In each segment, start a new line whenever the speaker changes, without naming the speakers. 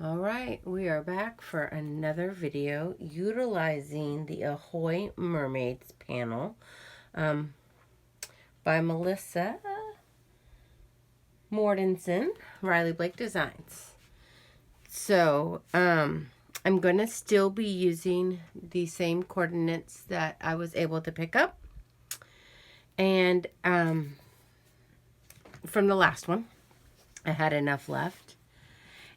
All right, we are back for another video utilizing the Ahoy Mermaids panel by Melissa Mortensen, Riley Blake Designs. So I'm going to still be using the same coordinates that I was able to pick up. And from the last one, I had enough left.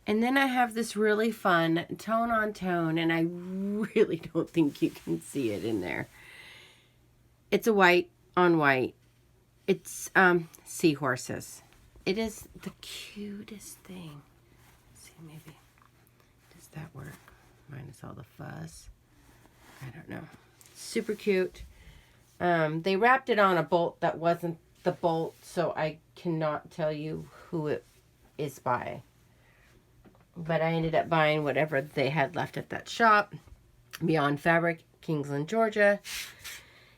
And then I have this really fun tone on tone, and I really don't think you can see it in there. It's a white on white. It's seahorses. It is the cutest thing. Let's see, maybe, does that work? Minus all the fuzz. I don't know. Super cute. They wrapped it on a bolt that wasn't the bolt, so I cannot tell you who it is by. But I ended up buying whatever they had left at that shop. Beyond Fabric, Kingsland, Georgia.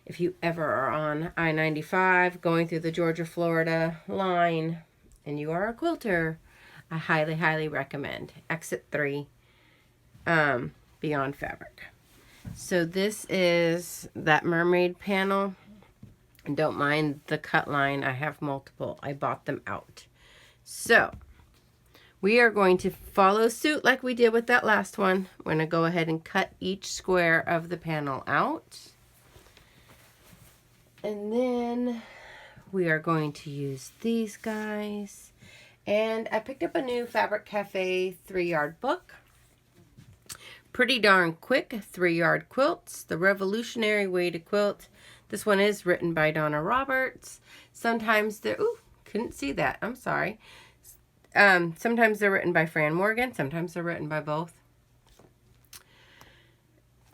If you ever are on I-95 going through the Georgia-Florida line and you are a quilter, I highly, highly recommend Exit 3, Beyond Fabric. So this is that mermaid panel. And don't mind the cut line. I have multiple. I bought them out. So we are going to follow suit like we did with that last one. We're going to go ahead and cut each square of the panel out. And then we are going to use these guys. And I picked up a new Fabric Cafe 3-yard book. Pretty darn quick 3-yard quilts. The Revolutionary Way to Quilt. This one is written by Donna Roberts. Sometimes they're, ooh, couldn't see that. I'm sorry. Sometimes they're written by Fran Morgan. Sometimes they're written by both.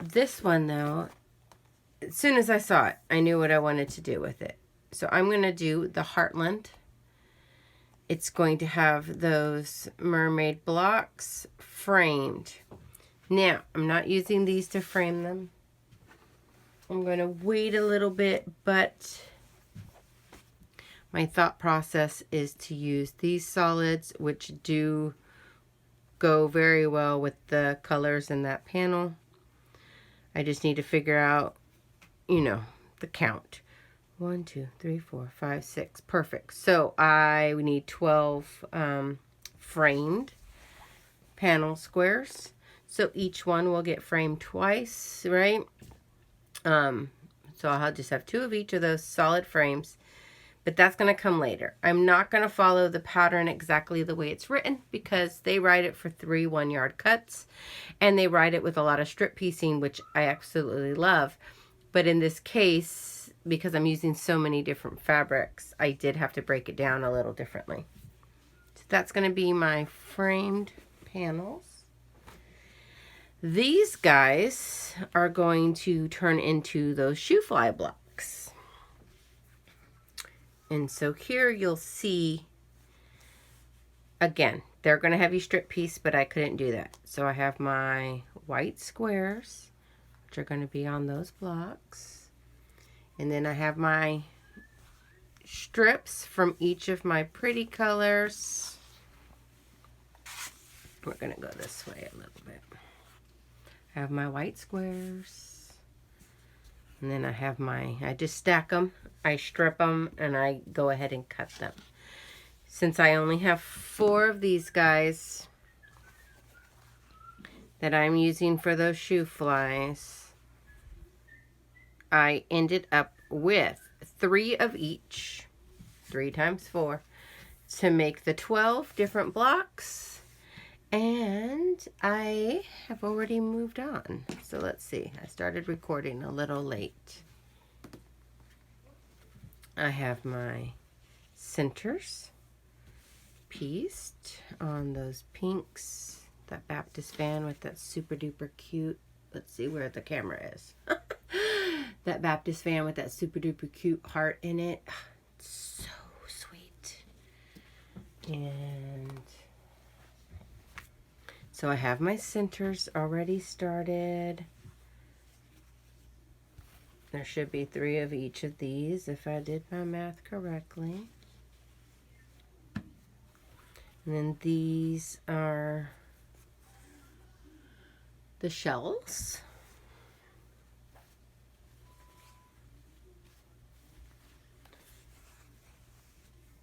This one, though, as soon as I saw it, I knew what I wanted to do with it. So I'm going to do the Heartland. It's going to have those mermaid blocks framed. Now, I'm not using these to frame them. I'm going to wait a little bit, but my thought process is to use these solids, which do go very well with the colors in that panel. I just need to figure out, you know, the count. 1, 2, 3, 4, 5, 6. Perfect. So I need 12 framed panel squares. So each one will get framed twice, right? So I'll just have 2 of each of those solid frames. But that's going to come later. I'm not going to follow the pattern exactly the way it's written because they write it for 3 1-yard cuts. And they write it with a lot of strip piecing, which I absolutely love. But in this case, because I'm using so many different fabrics, I did have to break it down a little differently. So that's going to be my framed panels. These guys are going to turn into those shoe fly blocks. And so here you'll see, again, they're going to have you strip piece, but I couldn't do that. So I have my white squares, which are going to be on those blocks. And then I have my strips from each of my pretty colors. We're going to go this way a little bit. I have my white squares. And then I have I just stack them, I strip them, and I go ahead and cut them. Since I only have 4 of these guys that I'm using for those shoe flies, I ended up with 3 of each, 3 times 4, to make the 12 different blocks. And I have already moved on. So let's see. I started recording a little late. I have my centers pieced on those pinks. That Baptist fan with that super duper cute. Let's see where the camera is. That Baptist fan with that super duper cute heart in it. So sweet. And so I have my centers already started. There should be 3 of each of these if I did my math correctly. And then these are the shells.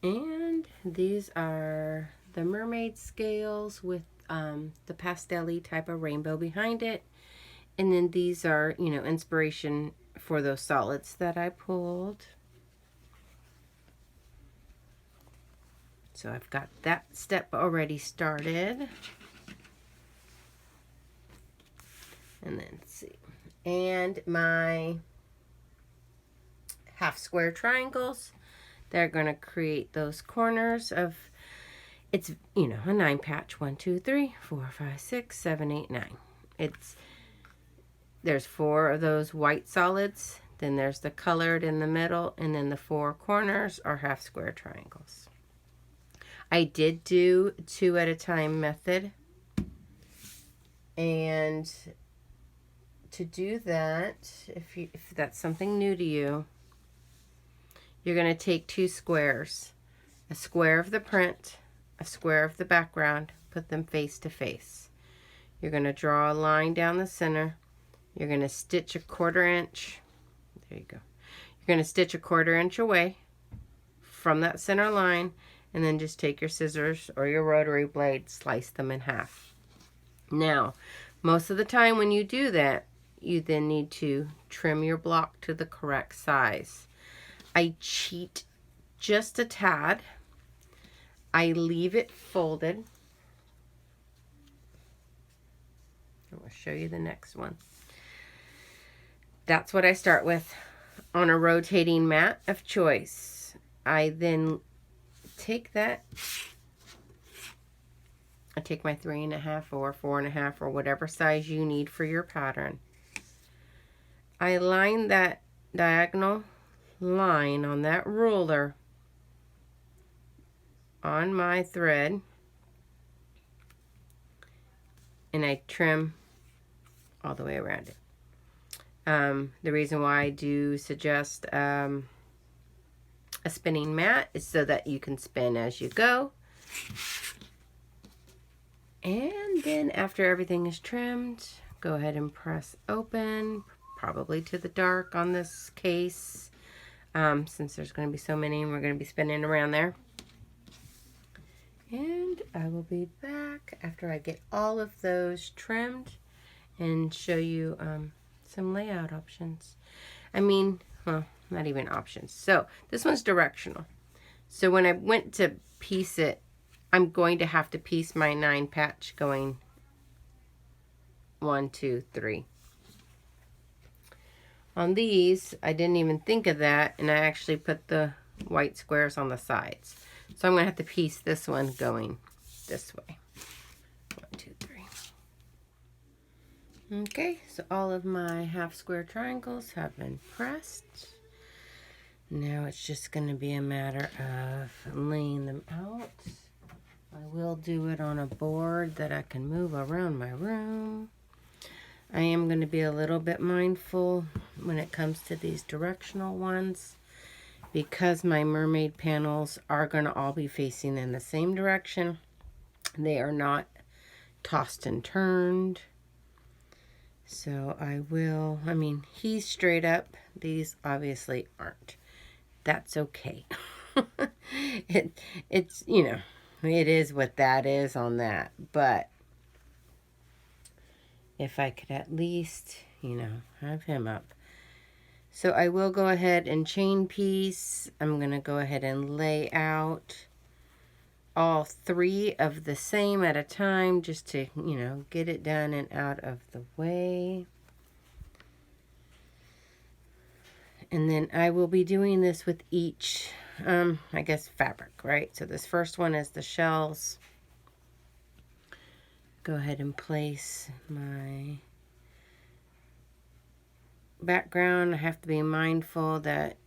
And these are the mermaid scales with the pastel-y type of rainbow behind it. And then these are, you know, inspiration for those solids that I pulled. So I've got that step already started. And then let's see. And my half square triangles, they're going to create those corners of, it's, you know, a 9 patch. 1, 2, 3, 4, 5, 6, 7, 8, 9. There's 4 of those white solids, then there's the colored in the middle, and then the 4 corners are half square triangles. I did do 2 at a time method, and to do that, if that's something new to you, you're going to take 2 squares, a square of the print, a square of the background, put them face to face. You're going to draw a line down the center. You're going to stitch a 1/4 inch. There you go. You're going to stitch a 1/4 inch away from that center line, and then just take your scissors or your rotary blade, slice them in half. Now, most of the time when you do that, you then need to trim your block to the correct size. I cheat just a tad. I leave it folded. I'm going to show you the next one. That's what I start with on a rotating mat of choice. I then take that, I take my 3.5 or 4.5 or whatever size you need for your pattern. I line that diagonal line on that ruler on my thread, and I trim all the way around it. The reason why I do suggest a spinning mat is so that you can spin as you go. And then after everything is trimmed, go ahead and press open, probably to the dark on this case, since there's going to be so many and we're going to be spinning around there. And I will be back after I get all of those trimmed and show you some layout options. I mean, well, not even options. So this one's directional. So when I went to piece it, I'm going to have to piece my 9 patch going 1, 2, 3. On these, I didn't even think of that, and I actually put the white squares on the sides. So I'm going to have to piece this one going this way. 1, 2, 3. Okay, so all of my half square triangles have been pressed. Now it's just going to be a matter of laying them out. I will do it on a board that I can move around my room. I am going to be a little bit mindful when it comes to these directional ones, because my mermaid panels are going to all be facing in the same direction. They are not tossed and turned. So I will, I mean, he's straight up. These obviously aren't. That's okay. It's, you know, it is what that is on that. But if I could at least, you know, have him up. So I will go ahead and chain piece. I'm going to go ahead and lay out all 3 of the same at a time, just to, you know, get it done and out of the way. And then I will be doing this with each, I guess, fabric, right? So this first one is the shells. Go ahead and place my background. I have to be mindful that,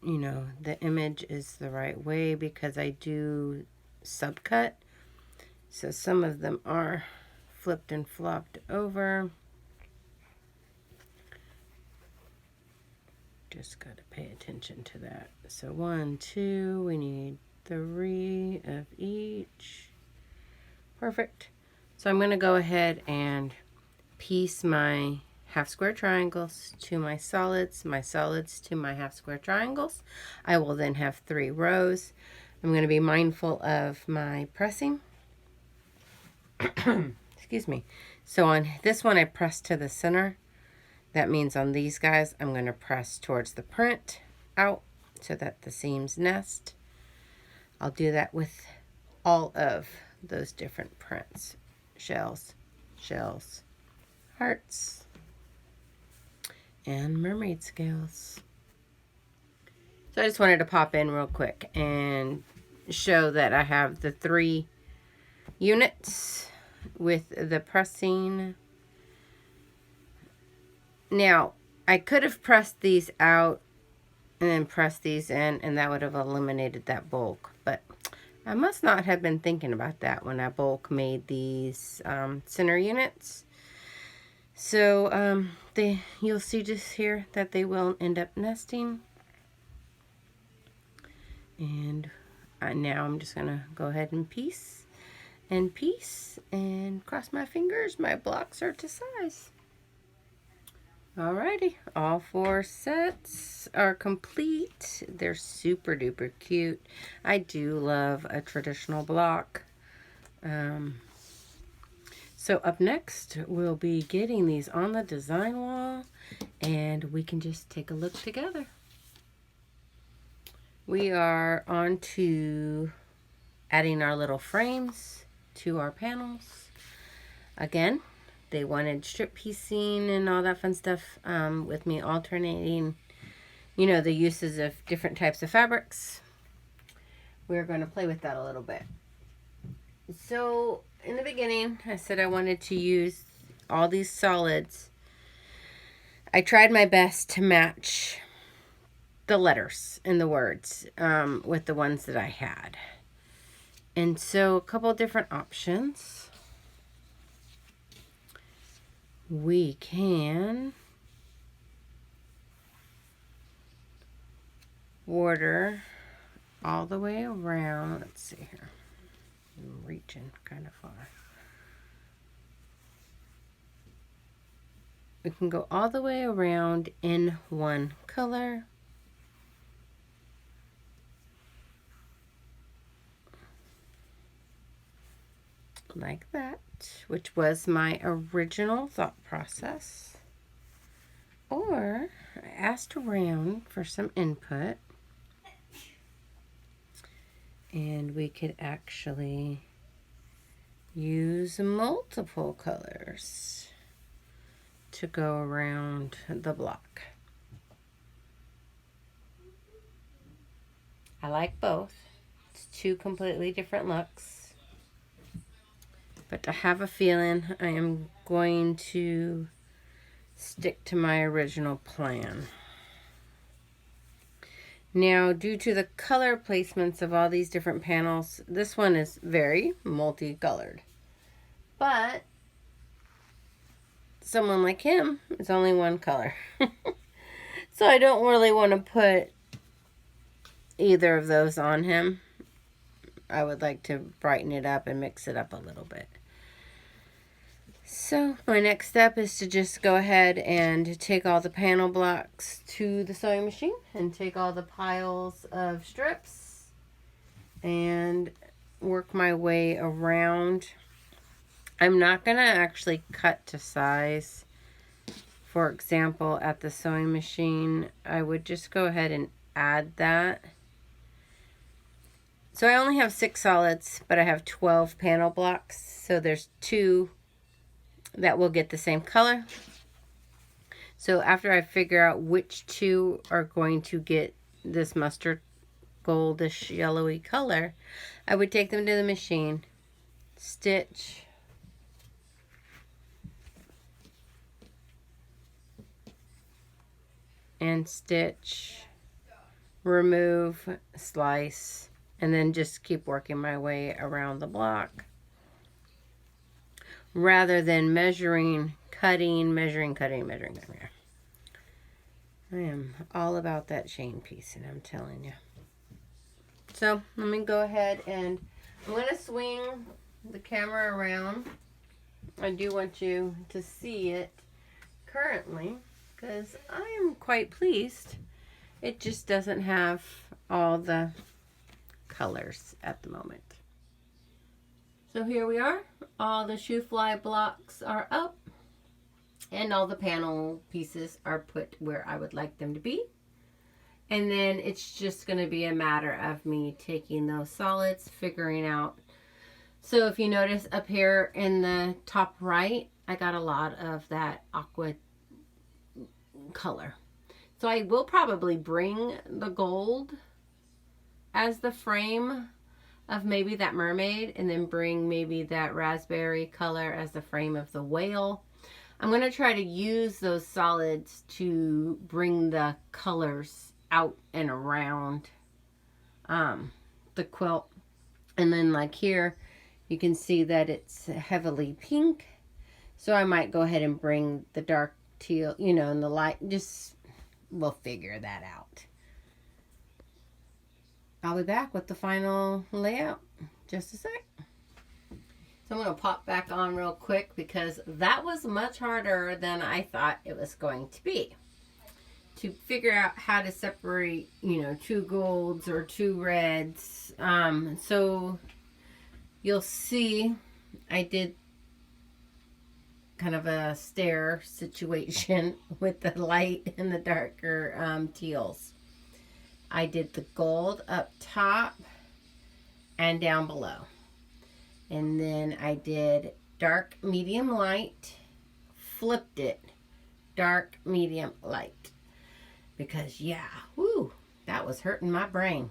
you know, the image is the right way, because I do subcut. So some of them are flipped and flopped over. Just got to pay attention to that. So 1, 2, we need 3 of each. Perfect. So I'm going to go ahead and piece my half square triangles to my solids to my half square triangles. I will then have 3 rows. I'm going to be mindful of my pressing. Excuse me. So on this one I press to the center. That means on these guys I'm going to press towards the print out so that the seams nest. I'll do that with all of those different prints. Shells, hearts, and mermaid scales. So I just wanted to pop in real quick and show that I have the 3 units with the pressing. Now, I could have pressed these out and then pressed these in, and that would have eliminated that bulk, but I must not have been thinking about that when I bulk made these center units. So you'll see just here that they will end up nesting. And now I'm just gonna go ahead and piece and cross my fingers. My blocks are to size. Alrighty, all 4 sets are complete. They're super duper cute. I do love a traditional block. So up next, we'll be getting these on the design wall, and we can just take a look together. We are on to adding our little frames to our panels. Again, they wanted strip piecing and all that fun stuff with me alternating, you know, the uses of different types of fabrics. We're going to play with that a little bit. So in the beginning, I said I wanted to use all these solids. I tried my best to match the letters and the words with the ones that I had. And so a couple different options. We can border all the way around. Let's see here. I'm reaching kind of far. We can go all the way around in one color. Like that, which was my original thought process. Or I asked around for some input, and we could actually use multiple colors to go around the block. I like both. It's 2 completely different looks. But I have a feeling I am going to stick to my original plan. Now, due to the color placements of all these different panels, this one is very multicolored. But someone like him is only one color. So I don't really want to put either of those on him. I would like to brighten it up and mix it up a little bit. So my next step is to just go ahead and take all the panel blocks to the sewing machine and take all the piles of strips and work my way around. I'm not going to actually cut to size. For example, at the sewing machine, I would just go ahead and add that. So I only have 6 solids, but I have 12 panel blocks. So there's 2 that will get the same color. So after I figure out which 2 are going to get this mustard goldish yellowy color, I would take them to the machine, stitch, and stitch, remove, slice, and then just keep working my way around the block. Rather than measuring, cutting, measuring. I am all about that chain piecing, I'm telling you. So let me go ahead and I'm going to swing the camera around I do want you to see it currently because I am quite pleased. It just doesn't have all the colors at the moment. So here we are. All the shoe fly blocks are up and all the panel pieces are put where I would like them to be. And then it's just going to be a matter of me taking those solids, figuring out. So if you notice up here in the top right, I got a lot of that aqua color. So I will probably bring the gold as the frame of maybe that mermaid, and then bring maybe that raspberry color as the frame of the whale. I'm going to try to use those solids to bring the colors out and around the quilt. And then like here, you can see that it's heavily pink. So I might go ahead and bring the dark teal, you know, and the light. Just, we'll figure that out. I'll be back with the final layout. Just a sec. So I'm going to pop back on real quick because that was much harder than I thought it was going to be. To figure out how to separate, you know, 2 golds or 2 reds. So you'll see I did kind of a stair situation with the light and the darker teals. I did the gold up top and down below. And then I did dark, medium, light, flipped it, dark, medium, light. Because, yeah, whoo, that was hurting my brain.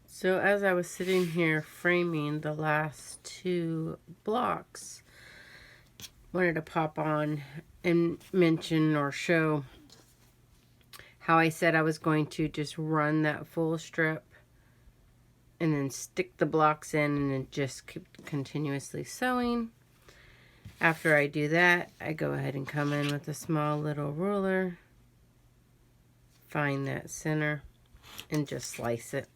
So as I was sitting here framing the last 2 blocks, wanted to pop on and mention or show how I said I was going to just run that full strip and then stick the blocks in and then just keep continuously sewing. After I do that, I go ahead and come in with a small little ruler, find that center, and just slice it.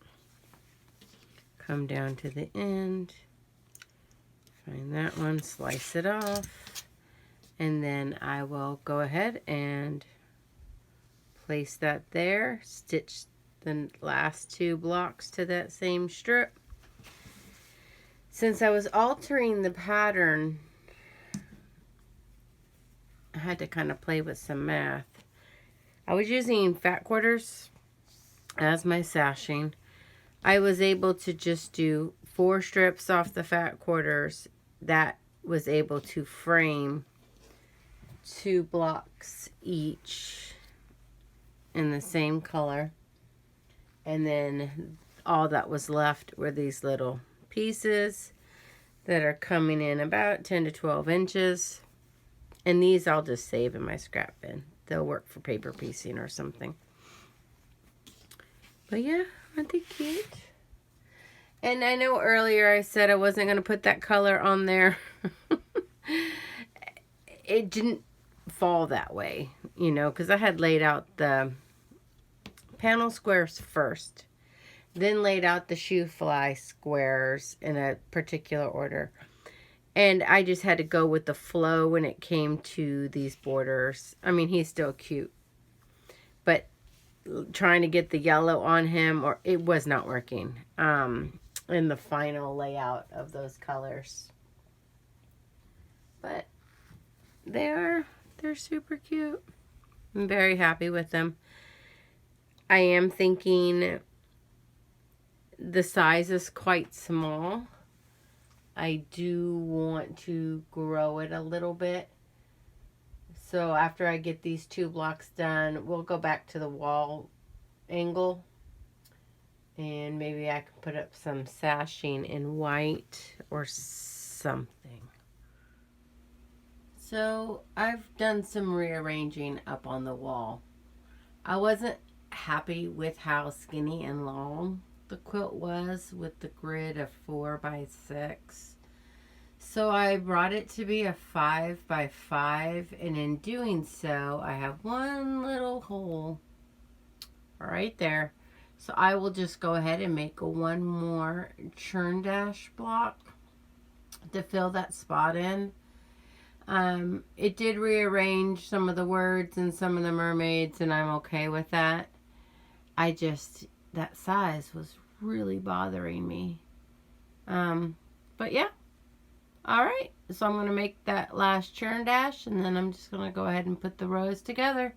Come down to the end, find that one, slice it off, and then I will go ahead and place that there, stitch the last 2 blocks to that same strip. Since I was altering the pattern, I had to kind of play with some math. I was using fat quarters as my sashing. I was able to just do 4 strips off the fat quarters. That was able to frame 2 blocks each in the same color. And then all that was left were these little pieces that are coming in about 10 to 12 inches. And these I'll just save in my scrap bin. They'll work for paper piecing or something. But yeah, aren't they cute? And I know earlier I said I wasn't going to put that color on there. It didn't fall that way, you know, because I had laid out the panel squares first, then laid out the shoe fly squares in a particular order. And I just had to go with the flow when it came to these borders. I mean, he's still cute, but trying to get the yellow on him, or it was not working in the final layout of those colors. But they're super cute. I'm very happy with them. I am thinking the size is quite small. I do want to grow it a little bit. So after I get these 2 blocks done, we'll go back to the wall angle. And maybe I can put up some sashing in white or something. So I've done some rearranging up on the wall. I wasn't happy with how skinny and long the quilt was with the grid of 4 by 6. So I brought it to be a 5 by 5, and in doing so, I have one little hole right there. So I will just go ahead and make one more churn dash block to fill that spot in. It did rearrange some of the words and some of the mermaids, and I'm okay with that. That size was really bothering me. But yeah. All right. So I'm going to make that last churn dash, and then I'm just going to go ahead and put the rows together.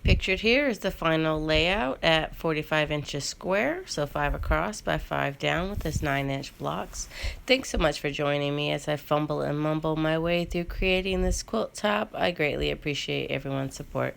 Pictured here is the final layout at 45 inches square, so 5 across by 5 down with this 9-inch blocks. Thanks so much for joining me as I fumble and mumble my way through creating this quilt top. I greatly appreciate everyone's support.